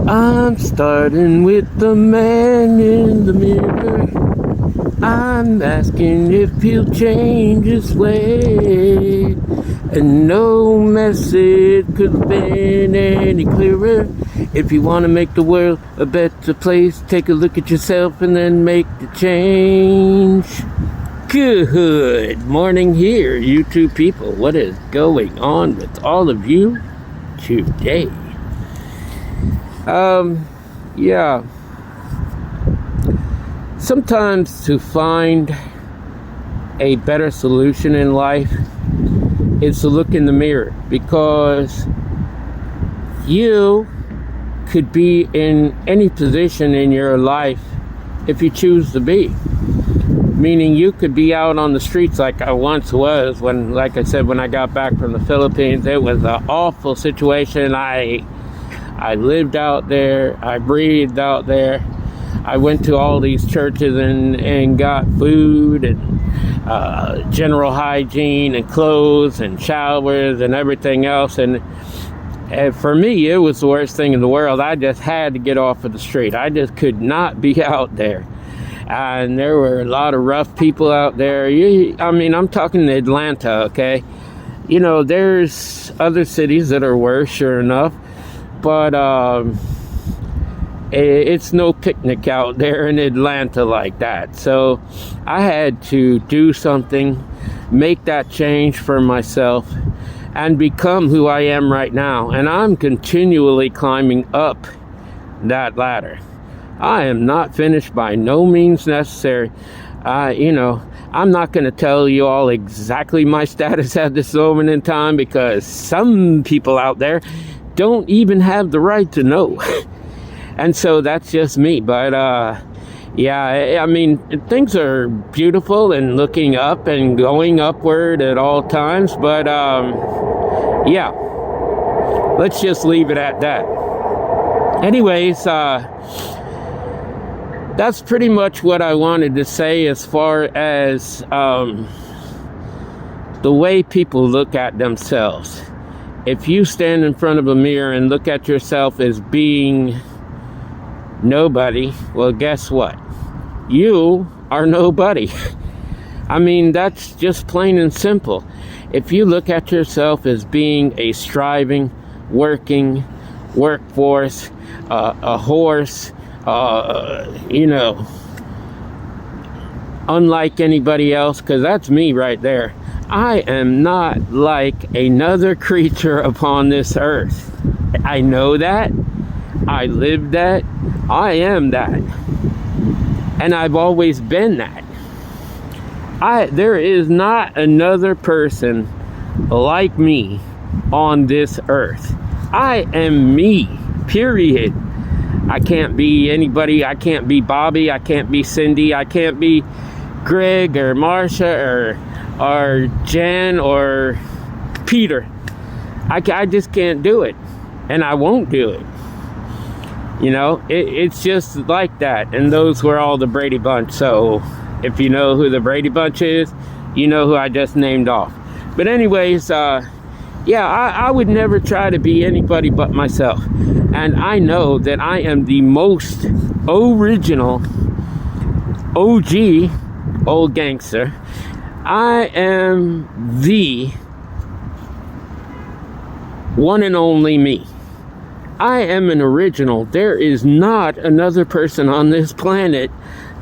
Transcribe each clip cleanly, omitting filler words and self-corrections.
I'm starting with the man in the mirror. I'm asking if he'll change his way. And no message could have been any clearer. If you want to make the world a better place, take a look at yourself and then make the change. Good morning here, you two people. What is going on with all of you today? Yeah. Sometimes to find a better solution in life is to look in the mirror, because you could be in any position in your life if you choose to be. Meaning you could be out on the streets like I once was when, like I said, when I got back from the Philippines. It was an awful situation. I lived out there. I breathed out there. I went to all these churches and got food and general hygiene and clothes and showers and everything else. And for me, it was the worst thing in the world. I just had to get off of the street. I just could not be out there. And there were a lot of rough people out there. I mean, I'm talking Atlanta, okay? You know, there's other cities that are worse, sure enough. But it's no picnic out there in Atlanta like that. So I had to do something, make that change for myself, and become who I am right now. And I'm continually climbing up that ladder. I am not finished by no means necessary. I'm not going to tell you all exactly my status at this moment in time, because some people out there don't even have the right to know. And so that's just me. But yeah, I mean, things are beautiful and looking up and going upward at all times. But yeah, let's just leave it at that. Anyways, that's pretty much what I wanted to say as far as the way people look at themselves. If you stand in front of a mirror and look at yourself as being nobody, well, guess what? You are nobody. I mean, that's just plain and simple. If you look at yourself as being a striving, working workforce, a horse, unlike anybody else, because that's me right there. I am not like another creature upon this earth. I know that. I live that. I am that. And I've always been that. There is not another person like me on this earth. I am me, period. I can't be anybody. I can't be Bobby. I can't be Cindy. I can't be Greg or Marsha or Jen or Peter. I just can't do it. And I won't do it. You know, it's just like that. And those were all the Brady Bunch. So if you know who the Brady Bunch is, you know who I just named off. But anyways, yeah, I would never try to be anybody but myself. And I know that I am the most original OG old gangster. I am the one and only me. I am an original. There is not another person on this planet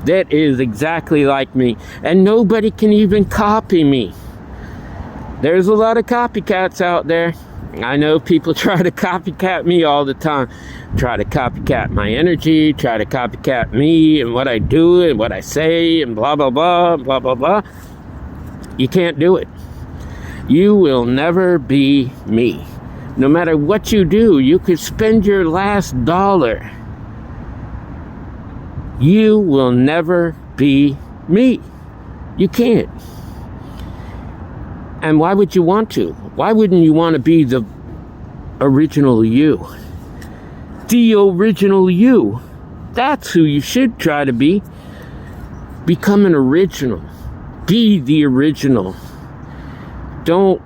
that is exactly like me. And nobody can even copy me. There's a lot of copycats out there. I know people try to copycat me all the time. Try to copycat my energy, try to copycat me and what I do and what I say and blah, blah, blah, blah, blah, blah. You can't do it. You will never be me. No matter what you do, you could spend your last dollar. You will never be me. You can't. And why would you want to? Why wouldn't you want to be the original you? The original you. That's who you should try to be. Become an original. Be the original. Don't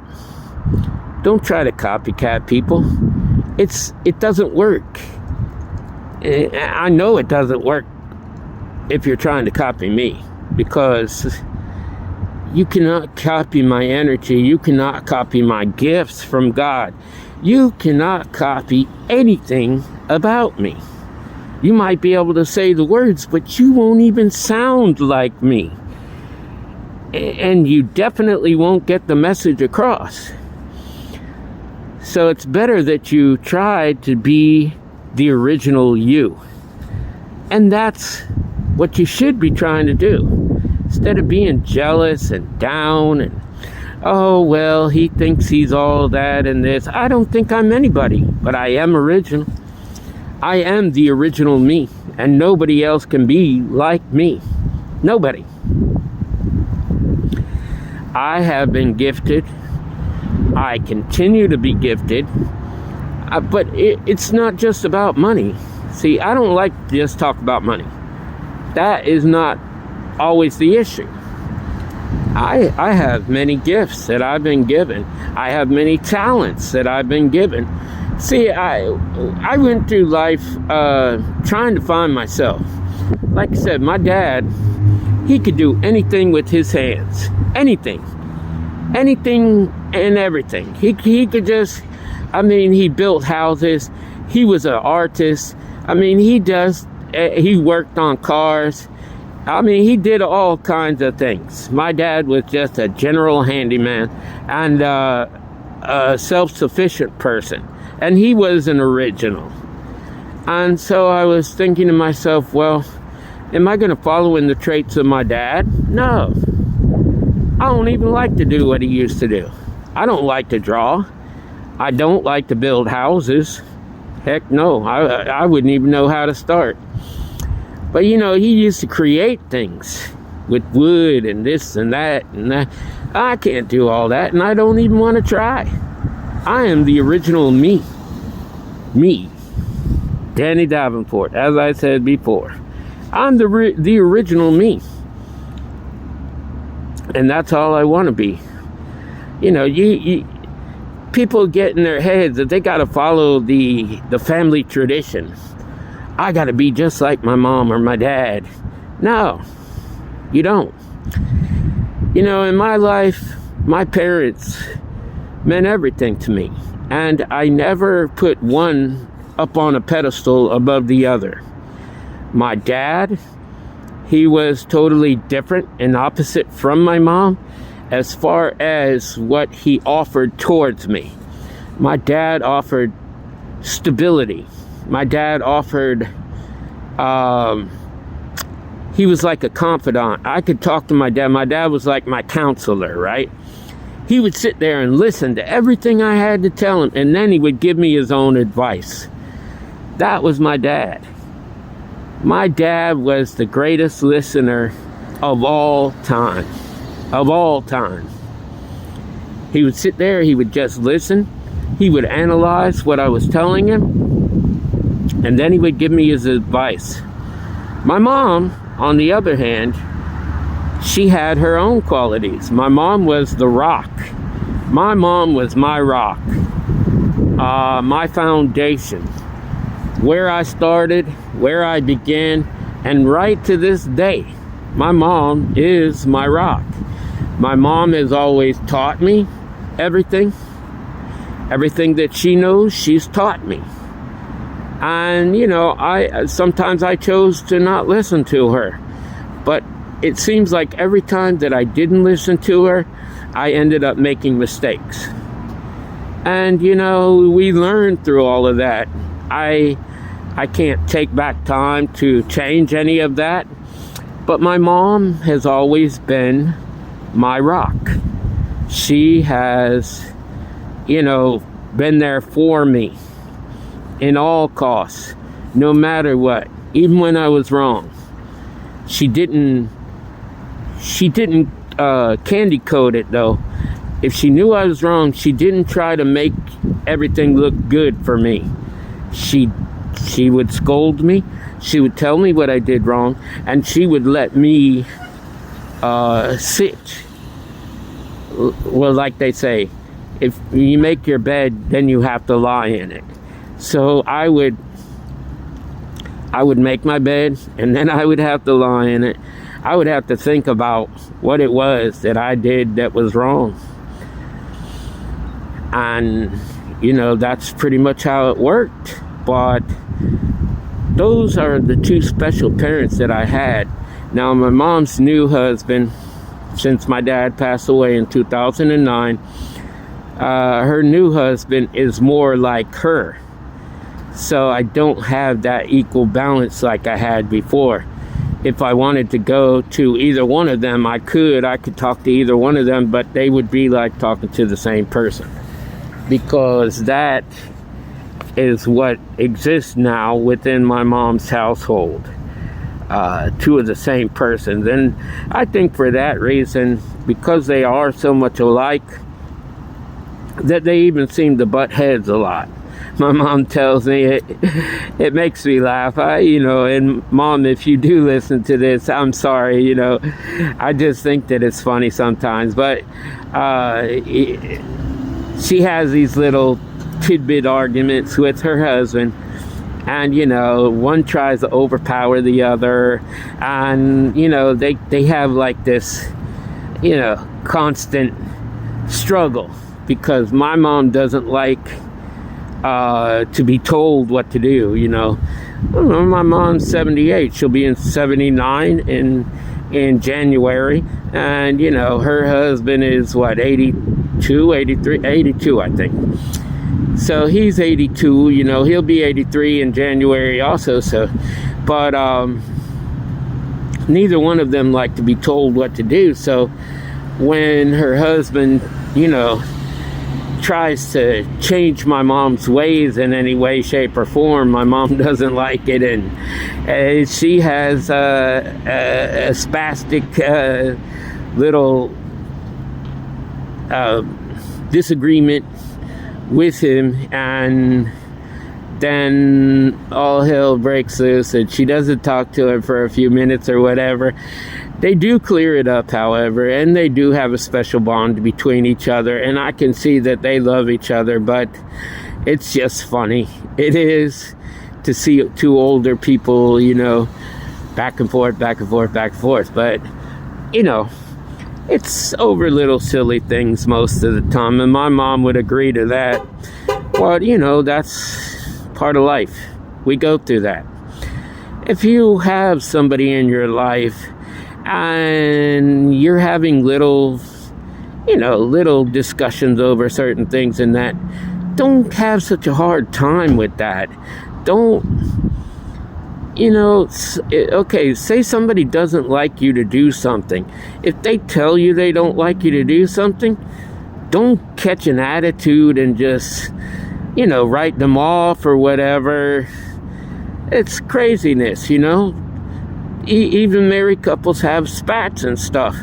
try to copycat people. It doesn't work. I know it doesn't work if you're trying to copy me, because you cannot copy my energy. You cannot copy my gifts from God. You cannot copy anything about me. You might be able to say the words, but you won't even sound like me. And you definitely won't get the message across. So it's better that you try to be the original you. And that's what you should be trying to do. Instead of being jealous and down and, oh, well, he thinks he's all that and this. I don't think I'm anybody, but I am original. I am the original me, and nobody else can be like me. Nobody. I have been gifted. I continue to be gifted. But it's not just about money. See, I don't like to just talk about money. That is not always the issue. I have many gifts that I've been given. I have many talents that I've been given. See, I went through life trying to find myself. Like I said, my dad, he could do anything with his hands. Anything and everything. He could just, he built houses. He was an artist. He worked on cars. He did all kinds of things. My dad was just a general handyman and a self-sufficient person. And he was an original. And so I was thinking to myself, well, am I going to follow in the traits of my dad? No. I don't even like to do what he used to do. I don't like to draw. I don't like to build houses. Heck no, I wouldn't even know how to start. But he used to create things with wood and this and that and that. I can't do all that, and I don't even want to try. I am the original me. Me. Danny Davenport, as I said before. I'm the original me. And that's all I want to be. People get in their heads that they got to follow the family tradition. I got to be just like my mom or my dad. No, you don't. In my life, my parents meant everything to me. And I never put one up on a pedestal above the other. My dad, he was totally different and opposite from my mom as far as what he offered towards me. My dad offered stability. My dad offered, he was like a confidant. I could talk to my dad. My dad was like my counselor, right? He would sit there and listen to everything I had to tell him, and then he would give me his own advice. That was my dad. My dad was the greatest listener of all time. Of all time. He would sit there, he would just listen. He would analyze what I was telling him, and then he would give me his advice. My mom, on the other hand, she had her own qualities. My mom was the rock. My mom was my rock. My foundation. Where I started, where I began, and right to this day, my mom is my rock. My mom has always taught me everything. Everything that she knows, she's taught me. And, sometimes I chose to not listen to her. But it seems like every time that I didn't listen to her, I ended up making mistakes. And, we learned through all of that. I can't take back time to change any of that. But my mom has always been my rock. She has, been there for me in all costs, no matter what, even when I was wrong. She didn't candy coat it though. If she knew I was wrong, she didn't try to make everything look good for me. She would scold me. She would tell me what I did wrong, and she would let me sit. Well, like they say, if you make your bed, then you have to lie in it. So I would I would make my bed, and then I would have to lie in it. I would have to think about what it was that I did that was wrong. And, that's pretty much how it worked. But those are the two special parents that I had. Now, my mom's new husband, since my dad passed away in 2009, her new husband is more like her. So I don't have that equal balance like I had before. If I wanted to go to either one of them, I could talk to either one of them, but they would be like talking to the same person, because that is what exists now within my mom's household. Two of the same persons. And I think for that reason, because they are so much alike, that they even seem to butt heads a lot. My mom tells me it makes me laugh. And Mom, if you do listen to this, I'm sorry. I just think that it's funny sometimes. But she has these little tidbit arguments with her husband, and one tries to overpower the other, and they have like this constant struggle, because my mom doesn't like to be told what to do. My mom's 78. She'll be in 79 in January, and her husband is 82, 83, 82, I think. So he's 82. He'll be 83 in January also. But neither one of them like to be told what to do. So when her husband tries to change my mom's ways in any way, shape, or form, my mom doesn't like it, and she has a spastic little disagreement with him, and then all hell breaks loose, and she doesn't talk to him for a few minutes or whatever. They do clear it up, however, and they do have a special bond between each other, and I can see that they love each other, but it's just funny. It is, to see two older people, back and forth, back and forth, back and forth. But, it's over little silly things most of the time, and my mom would agree to that. But, that's part of life. We go through that. If you have somebody in your life and you're having little discussions over certain things, and that, don't have such a hard time with that. Don't, okay, say somebody doesn't like you to do something. If they tell you they don't like you to do something, don't catch an attitude and just, write them off or whatever. It's craziness, Even married couples have spats and stuff.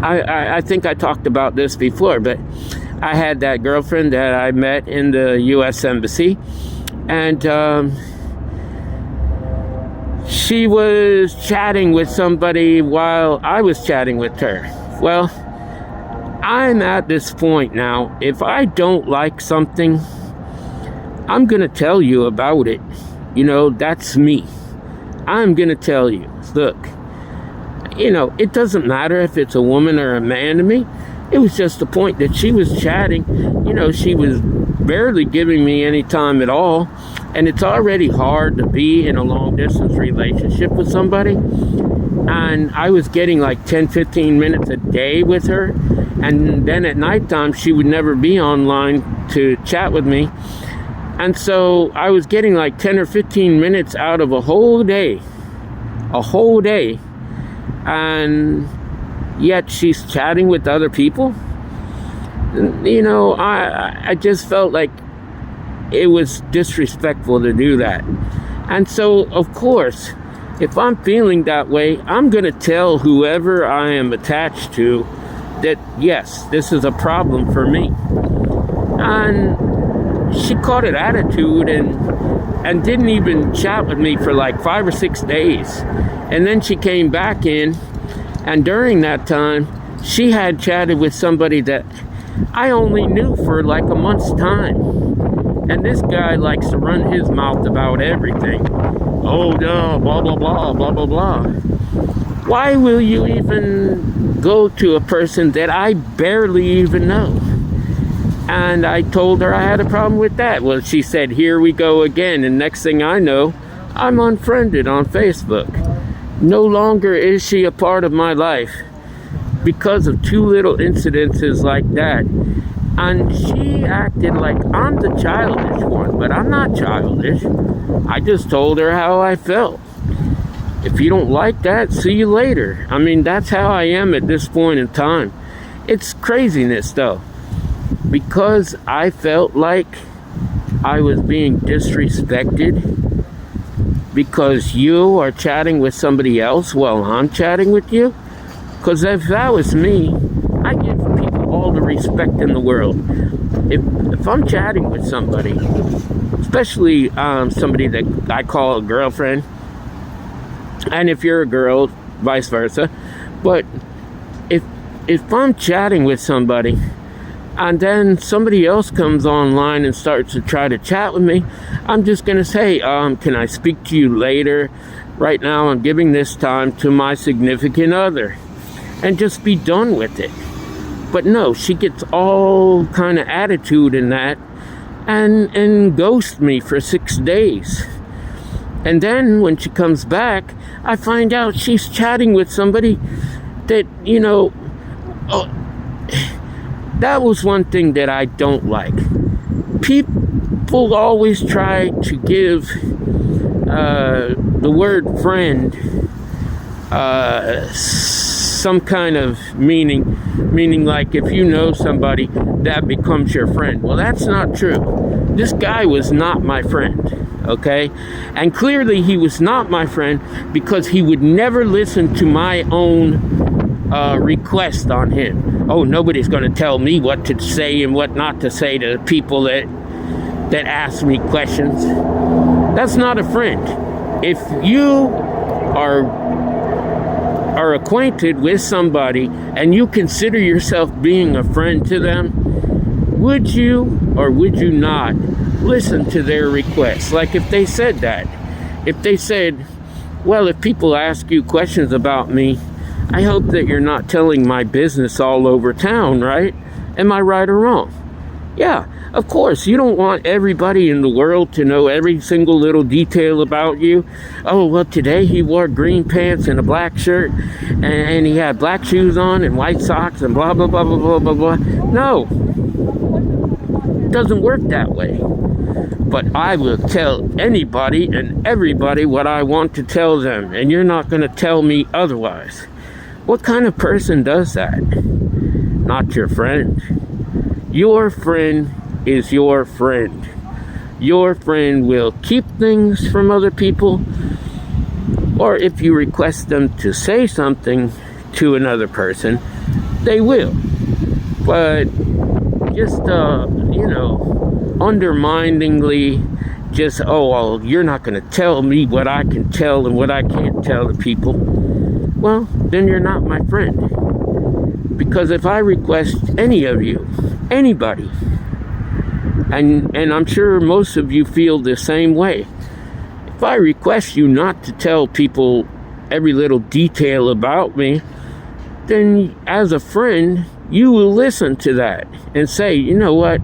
I think I talked about this before, but I had that girlfriend that I met in the U.S. Embassy, and she was chatting with somebody while I was chatting with her. Well, I'm at this point now. If I don't like something, I'm going to tell you about it. That's me. I'm going to tell you, look, it doesn't matter if it's a woman or a man to me. It was just the point that she was chatting. She was barely giving me any time at all. And it's already hard to be in a long distance relationship with somebody. And I was getting like 10, 15 minutes a day with her. And then at nighttime, she would never be online to chat with me. And so I was getting like 10 or 15 minutes out of a whole day. And yet she's chatting with other people. I just felt like it was disrespectful to do that. And so, of course, if I'm feeling that way, I'm going to tell whoever I am attached to that, yes, this is a problem for me. And she caught an attitude and didn't even chat with me for like 5 or 6 days. And then she came back in, and during that time, she had chatted with somebody that I only knew for like a month's time. And this guy likes to run his mouth about everything. Oh, no, blah, blah, blah, blah, blah, blah. Why will you even go to a person that I barely even know? And I told her I had a problem with that. Well, she said, here we go again. And next thing I know, I'm unfriended on Facebook. No longer is she a part of my life because of two little incidences like that. And she acted like I'm the childish one, but I'm not childish. I just told her how I felt. If you don't like that, see you later. I mean, that's how I am at this point in time. It's craziness, though. Because I felt like I was being disrespected because you are chatting with somebody else while I'm chatting with you. Because if that was me, I give people all the respect in the world. If I'm chatting with somebody, especially somebody that I call a girlfriend, and if you're a girl, vice versa, but if I'm chatting with somebody and then somebody else comes online and starts to try to chat with me, I'm just going to say, can I speak to you later? Right now I'm giving this time to my significant other. And just be done with it. But no, she gets all kind of attitude in that and ghosts me for 6 days. And then when she comes back, I find out she's chatting with somebody that, that was one thing that I don't like. People always try to give the word friend some kind of meaning like if you know somebody, that becomes your friend. Well, that's not true. This guy was not my friend, okay? And clearly he was not my friend because he would never listen to my own request on him. Oh, nobody's going to tell me what to say and what not to say to people that ask me questions. That's not a friend. If you are acquainted with somebody and you consider yourself being a friend to them, would you or would you not listen to their requests? Like if they said that, if they said, well, if people ask you questions about me, I hope that you're not telling my business all over town, right? Am I right or wrong? Yeah, of course, you don't want everybody in the world to know every single little detail about you. Oh, well, today he wore green pants and a black shirt, and he had black shoes on and white socks and blah, blah, blah, blah, blah, blah, blah. No, it doesn't work that way. But I will tell anybody and everybody what I want to tell them, and you're not going to tell me otherwise. What kind of person does that? Not your friend. Your friend is your friend. Your friend will keep things from other people, or if you request them to say something to another person, they will. But just, underminingly, just, oh, well, you're not going to tell me what I can tell and what I can't tell the people. Well, then you're not my friend. Because if I request any of you, anybody, and I'm sure most of you feel the same way, if I request you not to tell people every little detail about me, then as a friend, you will listen to that and say, you know what,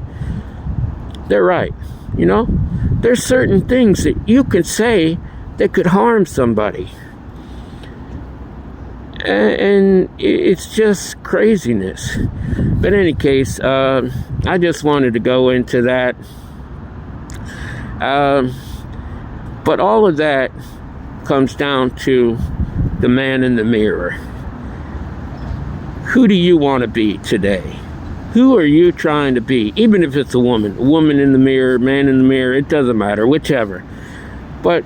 they're right. There's certain things that you could say that could harm somebody. And it's just craziness. But in any case, I just wanted to go into that. But all of that comes down to the man in the mirror. Who do you want to be today? Who are you trying to be? Even if it's a woman in the mirror, man in the mirror, it doesn't matter, whichever. But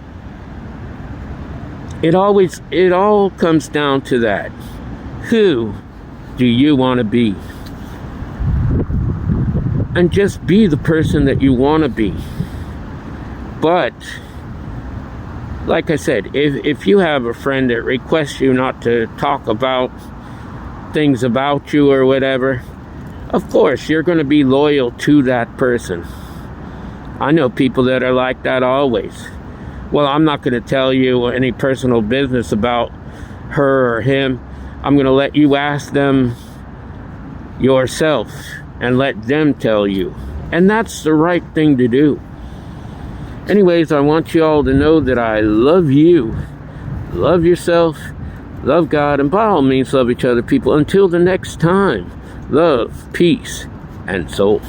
it all comes down to that. Who do you want to be? And just be the person that you want to be. But like I said, if you have a friend that requests you not to talk about things about you or whatever, of course you're going to be loyal to that person. I know people that are like that always. Well, I'm not going to tell you any personal business about her or him. I'm going to let you ask them yourself and let them tell you. And that's the right thing to do. Anyways, I want you all to know that I love you. Love yourself. Love God. And by all means, love each other, people. Until the next time, love, peace, and soul.